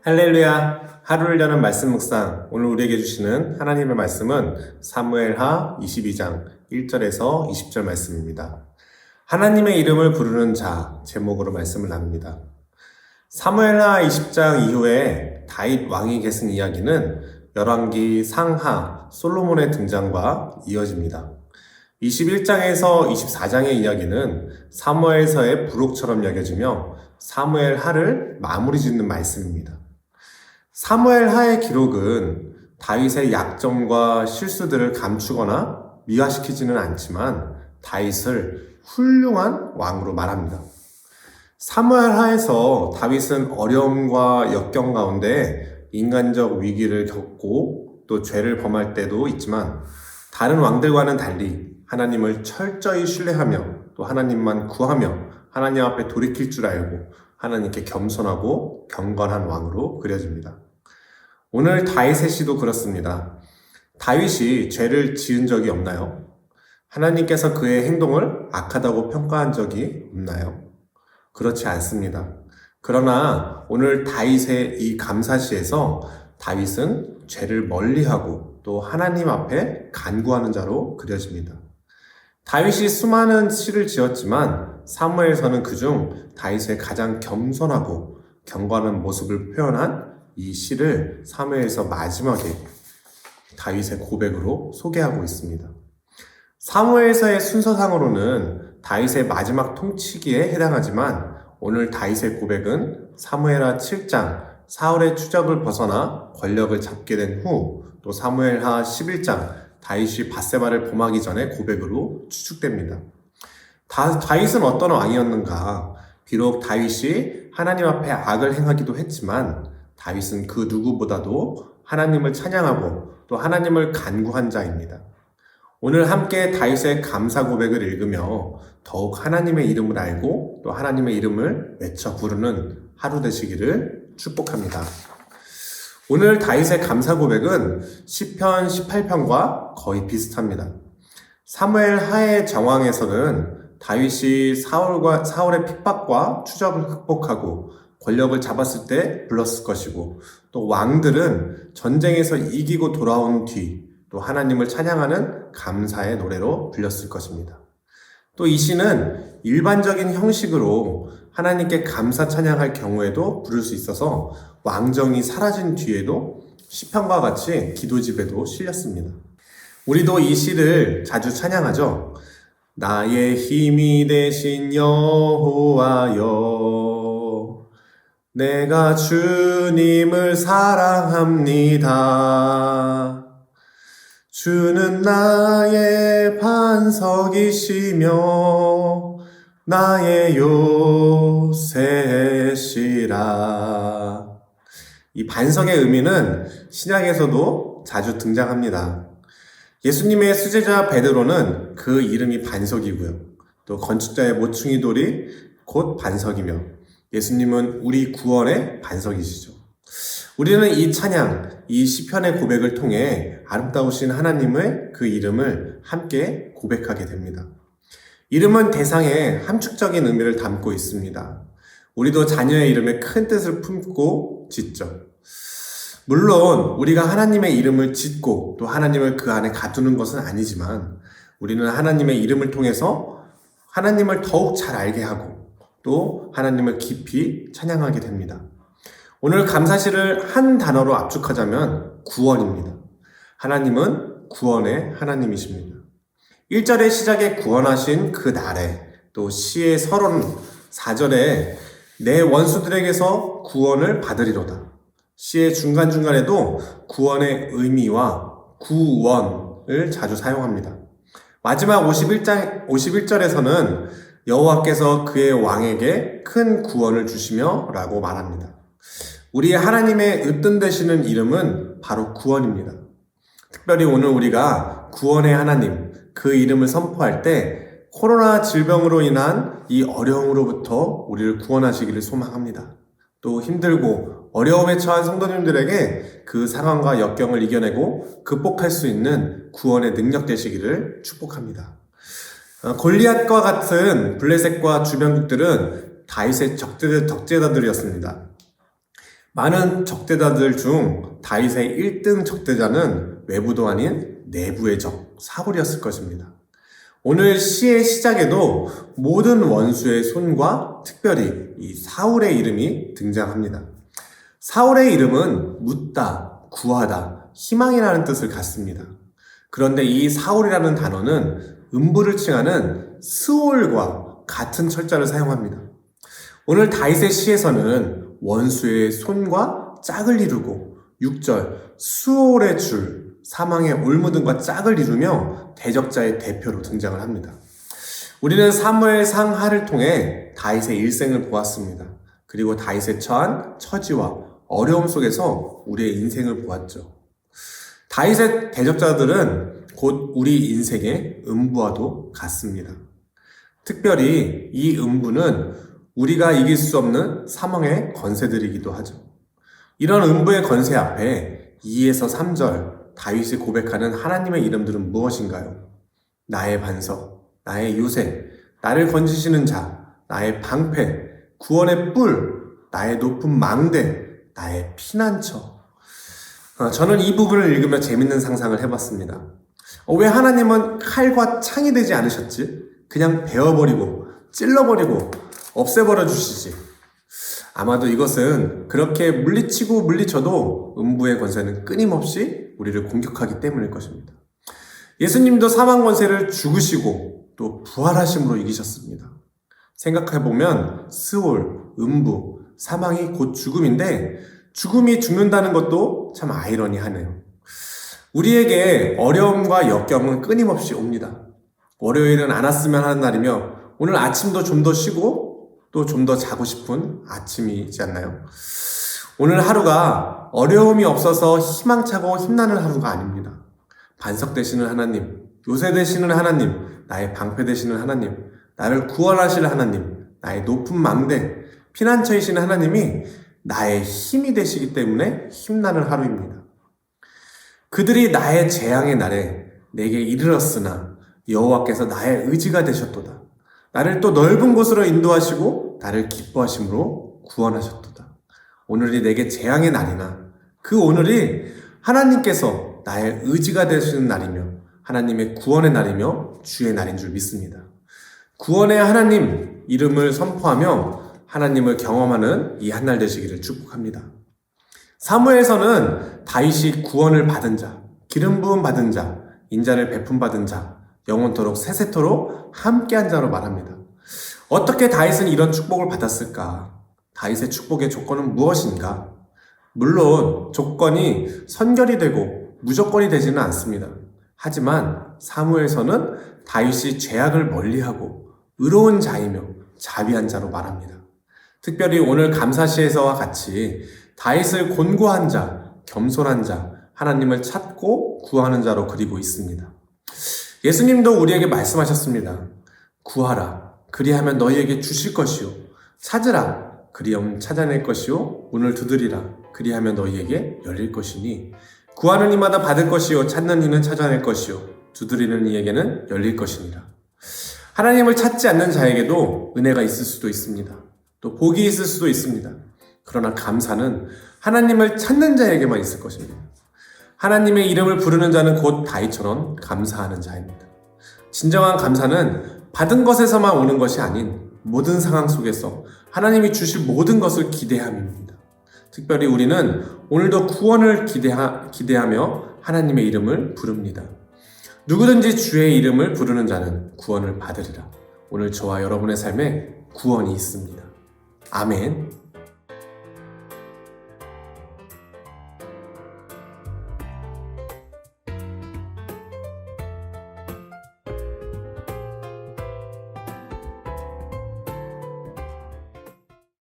할렐루야. 하루를 여는 말씀 묵상. 오늘 우리에게 주시는 하나님의 말씀은 사무엘하 22장 1절에서 20절 말씀입니다. 하나님의 이름을 부르는 자 제목으로 말씀을 나눕니다. 사무엘하 20장 이후에 다윗 왕이 계신 이야기는 열왕기 상하 솔로몬의 등장과 이어집니다. 21장에서 24장의 이야기는 사무엘서의 부록처럼 여겨지며 사무엘하를 마무리 짓는 말씀입니다. 사무엘하의 기록은 다윗의 약점과 실수들을 감추거나 미화시키지는 않지만 다윗을 훌륭한 왕으로 말합니다. 사무엘하에서 다윗은 어려움과 역경 가운데 인간적 위기를 겪고 또 죄를 범할 때도 있지만 다른 왕들과는 달리 하나님을 철저히 신뢰하며 또 하나님만 구하며 하나님 앞에 돌이킬 줄 알고 하나님께 겸손하고 경건한 왕으로 그려집니다. 오늘 다윗의 시도 그렇습니다. 다윗이 죄를 지은 적이 없나요? 하나님께서 그의 행동을 악하다고 평가한 적이 없나요? 그렇지 않습니다. 그러나 오늘 다윗의 이 감사시에서 다윗은 죄를 멀리하고 또 하나님 앞에 간구하는 자로 그려집니다. 다윗이 수많은 시를 지었지만 사무엘서는 그중 다윗의 가장 겸손하고 경건한 모습을 표현한 이 시를 사무엘서 마지막에 다윗의 고백으로 소개하고 있습니다. 사무엘서의 순서상으로는 다윗의 마지막 통치기에 해당하지만 오늘 다윗의 고백은 사무엘하 7장 사울의 추적을 벗어나 권력을 잡게 된 후 또 사무엘하 11장 다윗이 밧세바를 범하기 전에 고백으로 추측됩니다. 다윗은 어떤 왕이었는가? 비록 다윗이 하나님 앞에 악을 행하기도 했지만 다윗은 그 누구보다도 하나님을 찬양하고 또 하나님을 간구한 자입니다. 오늘 함께 다윗의 감사 고백을 읽으며 더욱 하나님의 이름을 알고 또 하나님의 이름을 외쳐 부르는 하루 되시기를 축복합니다. 오늘 다윗의 감사 고백은 시편 18편과 거의 비슷합니다. 사무엘 하의 정황에서는 다윗이 사울의 핍박과 추적을 극복하고 권력을 잡았을 때 불렀을 것이고 또 왕들은 전쟁에서 이기고 돌아온 뒤 또 하나님을 찬양하는 감사의 노래로 불렸을 것입니다. 또 이 시는 일반적인 형식으로 하나님께 감사 찬양할 경우에도 부를 수 있어서 왕정이 사라진 뒤에도 시편과 같이 기도집에도 실렸습니다. 우리도 이 시를 자주 찬양하죠. 나의 힘이 되신 여호와여 내가 주님을 사랑합니다. 주는 나의 반석이시며 나의 요새시라. 이 반석의 의미는 신약에서도 자주 등장합니다. 예수님의 수제자 베드로는 그 이름이 반석이고요. 또 건축자의 모퉁이 돌이 곧 반석이며 예수님은 우리 구원의 반석이시죠. 우리는 이 찬양, 이 시편의 고백을 통해 아름다우신 하나님의 그 이름을 함께 고백하게 됩니다. 이름은 대상에 함축적인 의미를 담고 있습니다. 우리도 자녀의 이름에 큰 뜻을 품고 짓죠. 물론 우리가 하나님의 이름을 짓고 또 하나님을 그 안에 가두는 것은 아니지만 우리는 하나님의 이름을 통해서 하나님을 더욱 잘 알게 하고 또 하나님을 깊이 찬양하게 됩니다. 오늘 감사시를 한 단어로 압축하자면 구원입니다. 하나님은 구원의 하나님이십니다. 1절의 시작에 구원하신 그 날에 또 시의 서론 4절에 내 원수들에게서 구원을 받으리로다. 시의 중간중간에도 구원의 의미와 구원을 자주 사용합니다. 마지막 51절에서는 여호와께서 그의 왕에게 큰 구원을 주시며 라고 말합니다. 우리 하나님의 으뜸 되시는 이름은 바로 구원입니다. 특별히 오늘 우리가 구원의 하나님, 그 이름을 선포할 때 코로나 질병으로 인한 이 어려움으로부터 우리를 구원하시기를 소망합니다. 또 힘들고 어려움에 처한 성도님들에게 그 상황과 역경을 이겨내고 극복할 수 있는 구원의 능력 되시기를 축복합니다. 골리앗과 같은 블레셋과 주변국들은 다윗의 적재자들이었습니다. 많은 적대자들 중 다윗의 1등 적대자는 외부도 아닌 내부의 적, 사울이었을 것입니다. 오늘 시의 시작에도 모든 원수의 손과 특별히 이 사울의 이름이 등장합니다. 사울의 이름은 묻다, 구하다, 희망이라는 뜻을 갖습니다. 그런데 이 사울이라는 단어는 음부를 칭하는 스올과 같은 철자를 사용합니다. 오늘 다윗의 시에서는 원수의 손과 짝을 이루고 6절 수올의 줄, 사망의 올무등과 짝을 이루며 대적자의 대표로 등장을 합니다. 우리는 사무엘상 하를 통해 다윗의 일생을 보았습니다. 그리고 다윗의 처한 처지와 어려움 속에서 우리의 인생을 보았죠. 다윗의 대적자들은 곧 우리 인생의 음부와도 같습니다. 특별히 이 음부는 우리가 이길 수 없는 사망의 권세들이기도 하죠. 이런 음부의 권세 앞에 2에서 3절 다윗이 고백하는 하나님의 이름들은 무엇인가요? 나의 반석, 나의 요새, 나를 건지시는 자, 나의 방패, 구원의 뿔, 나의 높은 망대, 나의 피난처. 저는 이 부분을 읽으며 재밌는 상상을 해봤습니다. 왜 하나님은 칼과 창이 되지 않으셨지? 그냥 베어버리고 찔러버리고 없애버려 주시지. 아마도 이것은 그렇게 물리치고 물리쳐도 음부의 권세는 끊임없이 우리를 공격하기 때문일 것입니다. 예수님도 사망 권세를 죽으시고 또 부활하심으로 이기셨습니다. 생각해보면 스올, 음부, 사망이 곧 죽음인데 죽음이 죽는다는 것도 참 아이러니하네요. 우리에게 어려움과 역경은 끊임없이 옵니다. 월요일은 안 왔으면 하는 날이며 오늘 아침도 좀 더 쉬고 또 좀 더 자고 싶은 아침이지 않나요? 오늘 하루가 어려움이 없어서 희망차고 힘나는 하루가 아닙니다. 반석 되시는 하나님, 요새 되시는 하나님, 나의 방패 되시는 하나님, 나를 구원하실 하나님, 나의 높은 망대, 피난처이신 하나님이 나의 힘이 되시기 때문에 힘나는 하루입니다. 그들이 나의 재앙의 날에 내게 이르렀으나 여호와께서 나의 의지가 되셨도다. 나를 또 넓은 곳으로 인도하시고 나를 기뻐하심으로 구원하셨도다. 오늘이 내게 재앙의 날이나 그 오늘이 하나님께서 나의 의지가 되시는 날이며 하나님의 구원의 날이며 주의 날인 줄 믿습니다. 구원의 하나님 이름을 선포하며 하나님을 경험하는 이 한 날 되시기를 축복합니다. 사무엘서는 다윗이 구원을 받은 자, 기름 부음 받은 자, 인자를 베품 받은 자, 영원토록 세세토록 함께한 자로 말합니다. 어떻게 다윗은 이런 축복을 받았을까? 다윗의 축복의 조건은 무엇인가? 물론 조건이 선결이 되고 무조건이 되지는 않습니다. 하지만 사무엘서는 다윗이 죄악을 멀리하고 의로운 자이며 자비한 자로 말합니다. 특별히 오늘 감사시에서와 같이 다윗을 곤고한 자, 겸손한 자, 하나님을 찾고 구하는 자로 그리고 있습니다. 예수님도 우리에게 말씀하셨습니다. 구하라, 그리하면 너희에게 주실 것이요. 찾으라, 그리하면 찾아낼 것이요. 문을 두드리라, 그리하면 너희에게 열릴 것이니 구하는 이마다 받을 것이요. 찾는 이는 찾아낼 것이요. 두드리는 이에게는 열릴 것이니라. 하나님을 찾지 않는 자에게도 은혜가 있을 수도 있습니다. 또 복이 있을 수도 있습니다. 그러나 감사는 하나님을 찾는 자에게만 있을 것입니다. 하나님의 이름을 부르는 자는 곧 다윗처럼 감사하는 자입니다. 진정한 감사는 받은 것에서만 오는 것이 아닌 모든 상황 속에서 하나님이 주실 모든 것을 기대함입니다. 특별히 우리는 오늘도 구원을 기대하며 하나님의 이름을 부릅니다. 누구든지 주의 이름을 부르는 자는 구원을 받으리라. 오늘 저와 여러분의 삶에 구원이 있습니다. 아멘.